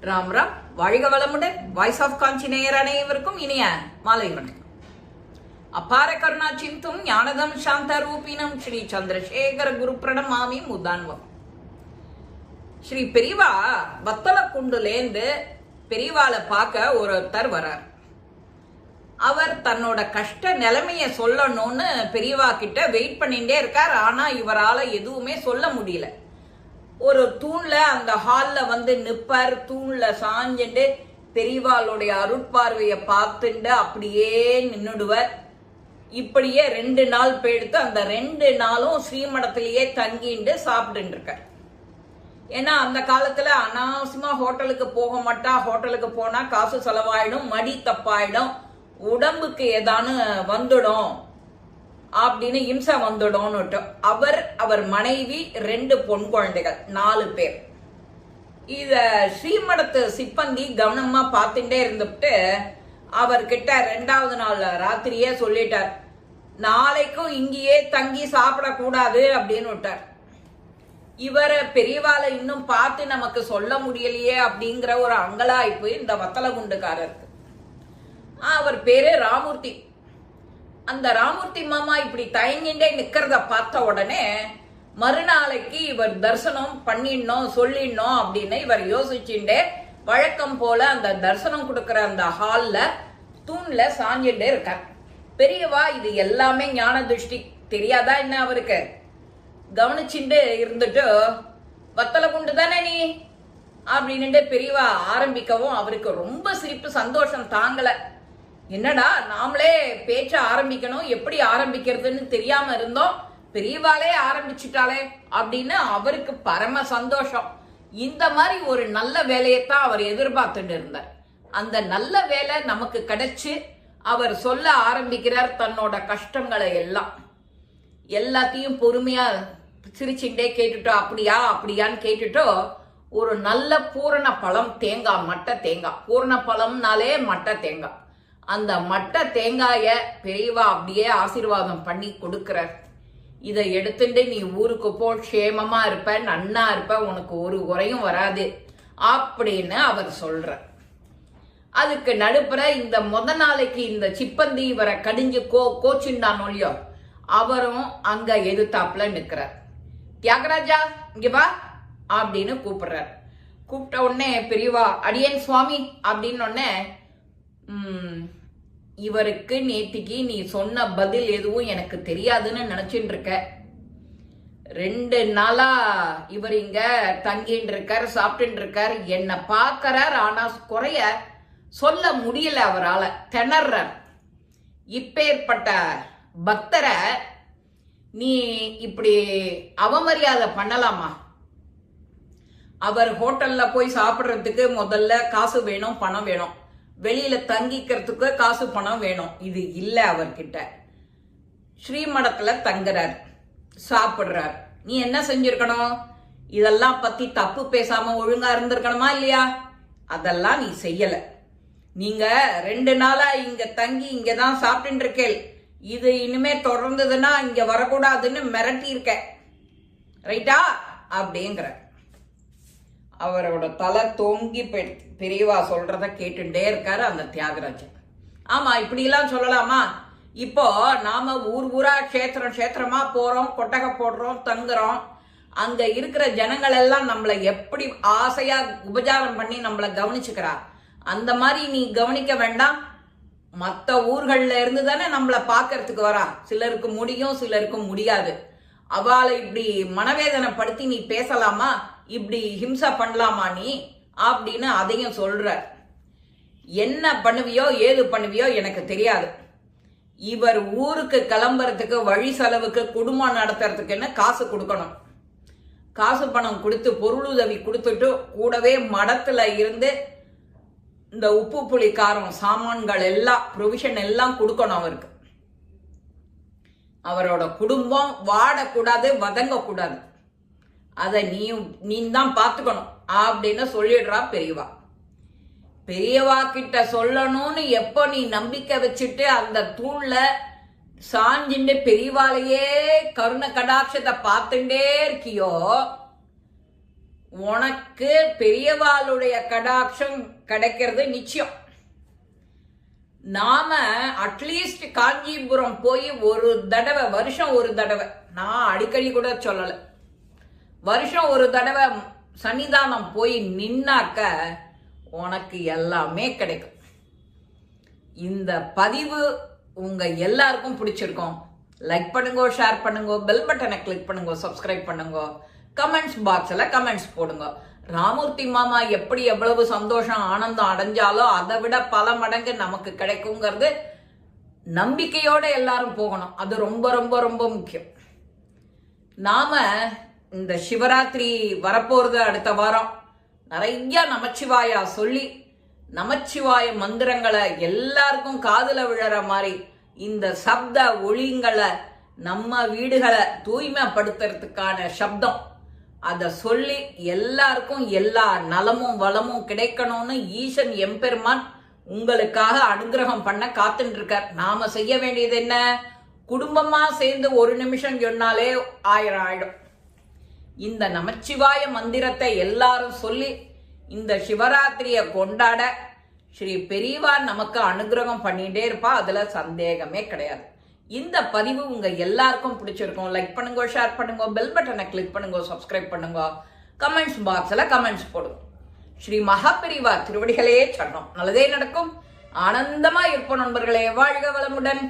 ராம் ராம். வாழ்க வளமுடன். Voice of காஞ்சி நேயர் அனைவருக்கும் இனிய மாலை வணக்கம். அபார கருணா சிந்தும் ஞானதம் சாந்த ரூபினம் ஸ்ரீ சந்திரசேகர குரு பிரணமாமி முதான்வம். ஸ்ரீ பெரியவா வத்தலக்குண்டுலேந்து பெரியவாளை பார்க்க ஒருத்தர் வரார். அவர் தன்னோட கஷ்ட நிலைமைய சொல்லணும்னு பெரியவா கிட்ட வெயிட் பண்ணிட்டே இருக்கார். ஆனா இவரால எதுவுமே சொல்ல முடியல. ஒரு தூண்ல அந்த ஹால்ல வந்து நிப்பார். தூண்ல சாஞ்சுட்டு பெரியவாளுடைய அருட்பார்வைய பார்த்துட்டு அப்படியே நின்னுடுவர். இப்படியே 2 நாள் போயிடுத்து. அந்த 2 நாளும் ஸ்ரீமடத்திலேயே தங்கிட்டு சாப்பிட்டு இருக்கார். ஏன்னா அந்த காலத்துல அனாவசியமா ஹோட்டலுக்கு போக மாட்டா. ஹோட்டலுக்கு போனா காசு செலவாயிடும், மடி தப்பாயிடும், உடம்புக்கு ஏதானு வந்துடும் அப்படின்னு இம்சை வந்துடும். அவர் மனைவி 2 பொன் குழந்தைகள், 4 பேர். இத ஸ்ரீமடத்து சிப்பந்தி கவனமா பார்த்துட்டே இருந்துட்டு அவர்கிட்ட 2வது நாள் ராத்திரியே சொல்லிட்டார், நாளைக்கும் இங்கேயே தங்கி சாப்பிடக்கூடாது அப்படின்னு விட்டார். இவர பெரியவாளை இன்னும் பார்த்து நமக்கு சொல்ல முடியலையே அப்படிங்கிற ஒரு அங்கலாய்ப்பு இந்த வத்தலகுண்டுக்காரருக்கு. அவர் பேரு ராமூர்த்தி. அந்த ராமூர்த்தி மாமா இப்படி தயங்கிண்டே நிக்கிறத பார்த்த உடனே மறுநாளைக்கு இவர் தரிசனம் பண்ணிடணும் சொல்லிடணும் அப்படின்னு இவர் யோசிச்சுட்டே வழக்கம் போல அந்த தரிசனம் கொடுக்கற அந்த ஹால்ல தூண்ல சாஞ்சுட்டே இருக்கார். பெரியவா இது எல்லாமே ஞான திருஷ்டி தெரியாதா என்ன அவருக்கு? கவனிச்சுட்டு இருந்துட்டு, வத்தலகுண்டு தானே நீ அப்படின்னு பெரியவா ஆரம்பிக்கவும் அவருக்கு ரொம்ப சிரிப்பு, சந்தோஷம் தாங்கல. என்னடா நாமளே பேச்ச ஆரம்பிக்கணும், எப்படி ஆரம்பிக்கிறதுன்னு தெரியாம இருந்தோம், பெரியவாளே ஆரம்பிச்சுட்டாளே அப்படின்னு அவருக்கு பரம சந்தோஷம். இந்த மாதிரி ஒரு நல்ல வேலையத்தான் அவர் எதிர்பார்த்துட்டு இருந்தார். அந்த நல்ல வேலை நமக்கு கிடைச்சு அவர் சொல்ல ஆரம்பிக்கிறார் தன்னோட கஷ்டங்களை எல்லாம். எல்லாத்தையும் பொறுமையா சிரிச்சுட்டே கேட்டுட்டோ, அப்படியா அப்படியான்னு கேட்டுட்டோ ஒரு நல்ல பூரண பழம் தேங்காய், மட்டை தேங்காய். பூரண பழம்னாலே மட்டை தேங்காய். அந்த மட்டை தேங்காய பெரியவா அப்படியே ஆசீர்வாதம் பண்ணி கொடுக்கிறார். இதை எடுத்துட்டு நீ ஊருக்கு போ, க்ஷேமமா இருப்ப, நன்னா இருப்ப, உனக்கு ஒரு குறையும் வராது அப்படின்னு அவர் சொல்றார். அதுக்கு நடுப்புற இந்த நாளைக்கு இந்த சிப்பந்தி இவரை கடிஞ்சு கோச்சுண்டான் ஒழியோ அவரும் அங்க எதிர்த்தாப்புல நிக்கிறார். தியாகராஜா இங்க வா அப்படின்னு கூப்பிடுறார். கூப்பிட்ட உடனே பெரியவா அடியேன் சுவாமி அப்படின்னு உடனே, இவருக்கு நேத்திக்கு நீ சொன்ன பதில் எதுவும் எனக்கு தெரியாதுன்னு நினைச்சுட்டு இருக்க. 2 நாளா இவர் இங்க தங்கிட்டு இருக்கார், சாப்பிட்டு இருக்கார், என்ன பார்க்கறார், ஆனா குறைய சொல்ல முடியல, அவரால திணறார். இப்பேற்பட்ட பக்தரை நீ இப்படி அவமரியாதை பண்ணலாமா? அவர் ஹோட்டல்ல போய் சாப்பிடுறதுக்கு முதல்ல காசு வேணும், பணம் வேணும். வெளியில தங்கிக்கிறதுக்கு காசு பணம் வேணும். இது இல்ல அவர்கிட்ட. ஸ்ரீமடத்துல தங்குறார், சாப்பிடுறார். நீ என்ன செஞ்சிருக்கணும்? இதெல்லாம் பத்தி தப்பு பேசாம ஒழுங்கா இருந்திருக்கணுமா இல்லையா? அதெல்லாம் நீ செய்யல. நீங்க 2 நாளா இங்க தங்கி இங்கதான் சாப்பிட்டு இருக்கேள், இது இனிமே தொடர்ந்ததுன்னா இங்க வரக்கூடாதுன்னு மிரட்டி இருக்க, ரைட்டா அப்படிங்கிற. அவரோட தலை தொங்கி பெரியவா சொல்றத கேட்டுட்டே இருக்காரு அந்த தியாகராஜன். ஆமா, இப்படி எல்லாம் சொல்லலாமா? இப்போ நாம ஊரா கஷேத்திரமா போறோம், கொட்டகை போடுறோம், தங்குறோம். அங்க இருக்கிற ஜனங்கள் எல்லாம் நம்மளை எப்படி ஆசையா உபச்சாரம் பண்ணி நம்மளை கவனிச்சுக்கிறா. அந்த மாதிரி நீ கவனிக்க வேண்டாம். மற்ற ஊர்கள்ல இருந்து தானே நம்மளை பாக்கிறதுக்கு வரா. சிலருக்கு முடியும், சிலருக்கு முடியாது. அவளை இப்படி மனவேதனை படுத்தி நீ பேசலாமா? இப்படி ஹிம்சா பண்ணலாமா நீ அப்படின்னு அதையும் சொல்ற. என்ன பண்ணுவியோ ஏது பண்ணுவியோ எனக்கு தெரியாது. இவர் ஊருக்கு கிளம்புறதுக்கு, வழி செலவுக்கு, குடும்பம் நடத்துறதுக்குன்னு காசு கொடுக்கணும். காசு பணம் கொடுத்து பொருளுதவி கொடுத்துட்டு கூடவே மடத்துல இருந்து இந்த உப்பு புளி காரம் சாமான்கள் எல்லாம் ப்ரொவிஷன் எல்லாம் கொடுக்கணும் அவருக்கு. அவரோட குடும்பம் வாடக்கூடாது, வதங்க கூடாது. அதை நீ தான் பாத்துக்கணும் அப்படின்னு சொல்லிடுறா பெரியவா. பெரியவா கிட்ட சொல்லணும்னு எப்ப நீ நம்பிக்கை வச்சுட்டு அந்த தூண்ல சாஞ்சிண்டு பெரியவாளையே கருண கடாட்சத்தை பார்த்துட்டே இருக்கியோ, உனக்கு பெரியவாளுடைய கடாட்சம் கிடைக்கிறது நிச்சயம். நாம அட்லீஸ்ட் காஞ்சிபுரம் போய் ஒரு தடவை, வருஷம் ஒரு தடவை, நான் அடிக்கடி கூட சொல்லல, வருஷம் ஒரு தடவை சன்னிதானம் போய் நின்னாக்க உனக்கு எல்லாமே கிடைக்கும். இந்த பதிவு உங்க எல்லாருக்கும் பிடிச்சிருக்கும். லைக் பண்ணுங்க, ஷேர் பண்ணுங்க, பெல் பட்டனை கிளிக் பண்ணுங்க, சப்ஸ்கிரைப் பண்ணுங்க, கமெண்ட்ஸ் பாக்ஸ்ல கமெண்ட்ஸ் போடுங்க. ராமூர்த்தி மாமா எப்படி எவ்வளவு சந்தோஷம் ஆனந்தம் அடைஞ்சாலோ அதை விட பல மடங்கு நமக்கு கிடைக்குங்கிறது நம்பிக்கையோட எல்லாரும் போகணும். அது ரொம்ப ரொம்ப ரொம்ப முக்கியம். நாம இந்த சிவராத்திரி வரப்போறது அடுத்த வாரம். நிறைய நமச்சிவாயா சொல்லி நமச்சிவாய மந்திரங்களை எல்லாருக்கும் காதுல விழற மாதிரி இந்த சப்த ஒளிங்களை நம்ம வீடுகளை தூய்மைப்படுத்துறதுக்கான சப்தம் அதை சொல்லி எல்லாருக்கும் எல்லா நலமும் வளமும் கிடைக்கணும்னு ஈசன் எம்பெருமான் உங்களுக்காக அனுகிரகம் பண்ண காத்துட்டு இருக்கார். நாம செய்ய வேண்டியது என்ன? குடும்பமா சேர்ந்து ஒரு நிமிஷம் சொன்னாலே 1000 ஆயிடும். இந்த நமச்சிவாய மந்திரத்தை எல்லாரும் சொல்லி இந்த சிவராத்திரியை கொண்டாட ஸ்ரீ பெரியவா நமக்கு அனுகிரகம் பண்ணிட்டே இருப்பா. அதுல சந்தேகமே கிடையாது. இந்த பதிவு உங்க எல்லாருக்கும் பிடிச்சிருக்கும். லைக் பண்ணுங்க, ஷேர் பண்ணுங்க, பெல் பட்டனை கிளிக் பண்ணுங்க, சப்ஸ்கிரைப் பண்ணுங்க, கமெண்ட்ஸ் பாக்ஸ்ல கமெண்ட்ஸ் போடுங்க. ஸ்ரீ மகாபெரிவா திருவடிகளே சரணம். நல்லதே நடக்கும். ஆனந்தமா இருப்போம் நண்பர்களே. வாழ்க வளமுடன்.